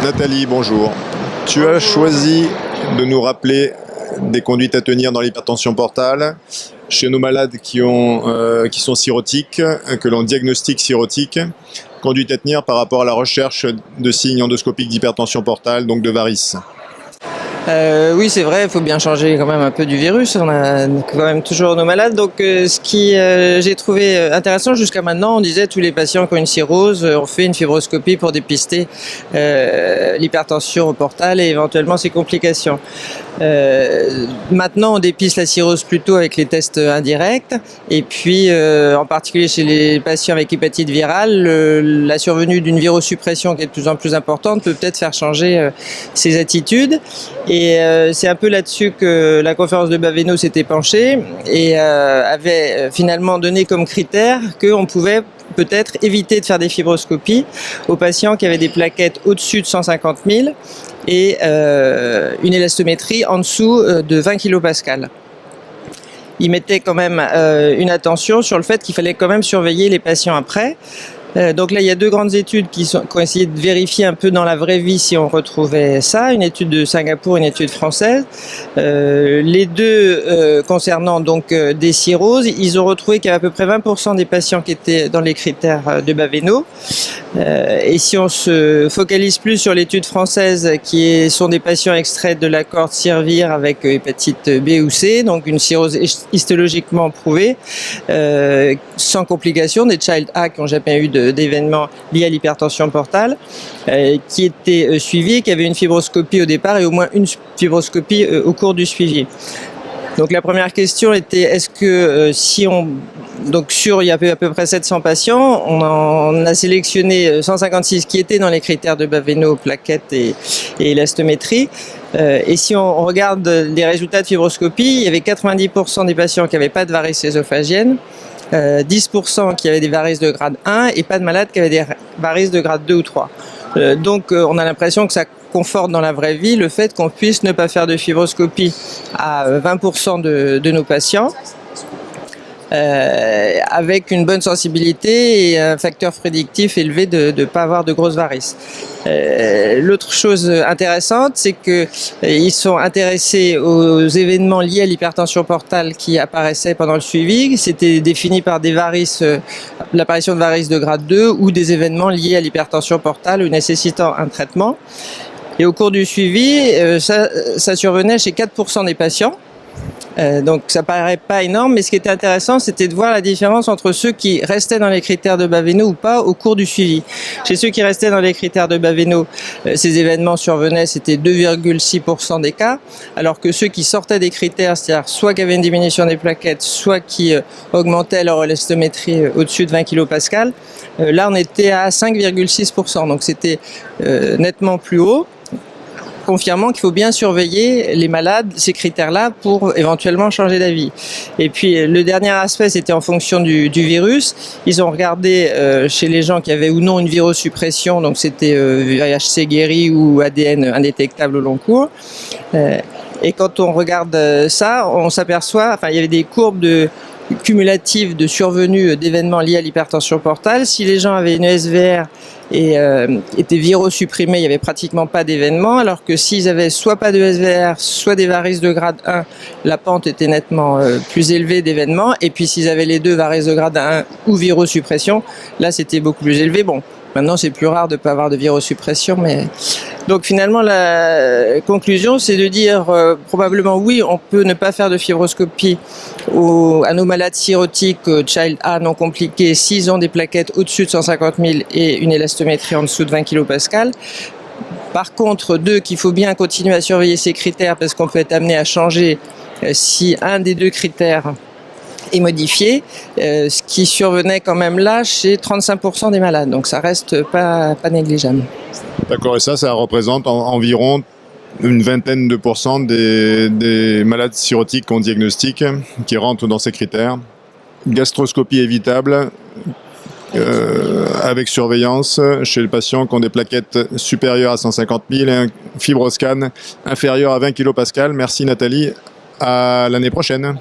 Nathalie, bonjour. Tu as choisi de nous rappeler des conduites à tenir dans l'hypertension portale chez nos malades qui sont cirrhotiques, que l'on diagnostique cirrhotiques. Conduite à tenir par rapport à la recherche de signes endoscopiques d'hypertension portale, donc de varices. Oui, c'est vrai, il faut bien changer quand même un peu du virus. On a quand même toujours nos malades. Donc, ce qui j'ai trouvé intéressant jusqu'à maintenant, on disait tous les patients qui ont une cirrhose, on fait une fibroscopie pour dépister l'hypertension portale et éventuellement ses complications. Maintenant, on dépiste la cirrhose plutôt avec les tests indirects. Et puis, en particulier chez les patients avec hépatite virale, la survenue d'une virosuppression qui est de plus en plus importante peut peut-être faire changer ses attitudes. Et c'est un peu là-dessus que la conférence de Baveno s'était penchée et avait finalement donné comme critère qu'on pouvait peut-être éviter de faire des fibroscopies aux patients qui avaient des plaquettes au-dessus de 150 000 et une élastométrie en dessous de 20 kPa. Il mettait quand même une attention sur le fait qu'il fallait quand même surveiller les patients après. Donc là, il y a deux grandes études qui ont essayé de vérifier un peu dans la vraie vie si on retrouvait ça, une étude de Singapour, une étude française. Les deux concernant donc des cirrhoses, ils ont retrouvé qu'il y avait à peu près 20% des patients qui étaient dans les critères de Baveno. Et si on se focalise plus sur l'étude française, sont des patients extraits de la cohorte CIRVIR avec hépatite B ou C, donc une cirrhose histologiquement prouvée, sans complications, des Child A qui n'ont jamais eu d'événements liés à l'hypertension portale, qui étaient suivis, qui avaient une fibroscopie au départ et au moins une fibroscopie au cours du suivi. Donc la première question était, est-ce que il y avait à peu près 700 patients, on a sélectionné 156 qui étaient dans les critères de Baveno, plaquettes et élastométrie. Et si on regarde les résultats de fibroscopie, il y avait 90% des patients qui n'avaient pas de varices ésophagiennes, 10% qui avaient des varices de grade 1 et pas de malades qui avaient des varices de grade 2 ou 3. Donc on a l'impression que ça conforte dans la vraie vie le fait qu'on puisse ne pas faire de fibroscopie à 20% de nos patients avec une bonne sensibilité et un facteur prédictif élevé de ne pas avoir de grosses varices. L'autre chose intéressante, c'est qu'ils sont intéressés aux événements liés à l'hypertension portale qui apparaissaient pendant le suivi. C'était défini par des varices, l'apparition de varices de grade 2 ou des événements liés à l'hypertension portale ou nécessitant un traitement. Et au cours du suivi, ça survenait chez 4% des patients. Donc ça paraît pas énorme, mais ce qui était intéressant, c'était de voir la différence entre ceux qui restaient dans les critères de Baveno ou pas au cours du suivi. Chez ceux qui restaient dans les critères de Baveno, ces événements survenaient, c'était 2,6% des cas, alors que ceux qui sortaient des critères, c'est-à-dire soit qui avaient une diminution des plaquettes, soit qui augmentaient leur élastométrie au-dessus de 20 kPa, là on était à 5,6%, donc c'était nettement plus haut, confirmant qu'il faut bien surveiller les malades, ces critères-là, pour éventuellement changer d'avis. Et puis le dernier aspect, c'était en fonction du virus. Ils ont regardé chez les gens qui avaient ou non une virosuppression, donc c'était VHC guéri ou ADN indétectable au long cours. Et quand on regarde ça, on s'aperçoit, il y avait des courbes cumulatives de survenue d'événements liés à l'hypertension portale. Si les gens avaient une SVR et étaient virosupprimés, il n'y avait pratiquement pas d'événements, alors que s'ils avaient soit pas de SVR, soit des varices de grade 1, la pente était nettement plus élevée d'événements, et puis s'ils avaient les deux, varices de grade 1 ou virosuppression, là c'était beaucoup plus élevé. Bon, maintenant c'est plus rare de ne pas avoir de virosuppression, mais... Donc finalement la conclusion c'est de dire probablement oui, on peut ne pas faire de fibroscopie à nos malades cirrhotiques Child A non compliqués s'ils ont des plaquettes au-dessus de 150 000 et une élastométrie en dessous de 20 kPa. Par contre, qu'il faut bien continuer à surveiller ces critères parce qu'on peut être amené à changer si un des deux critères est modifié, ce qui survenait quand même là chez 35% des malades. Donc ça reste pas négligeable. D'accord, et ça représente environ une vingtaine de pourcents des malades cirrhotiques qu'on diagnostique, qui rentrent dans ces critères. Gastroscopie évitable, avec surveillance chez les patients qui ont des plaquettes supérieures à 150 000 et un fibroscan inférieur à 20 kPa. Merci Nathalie, à l'année prochaine.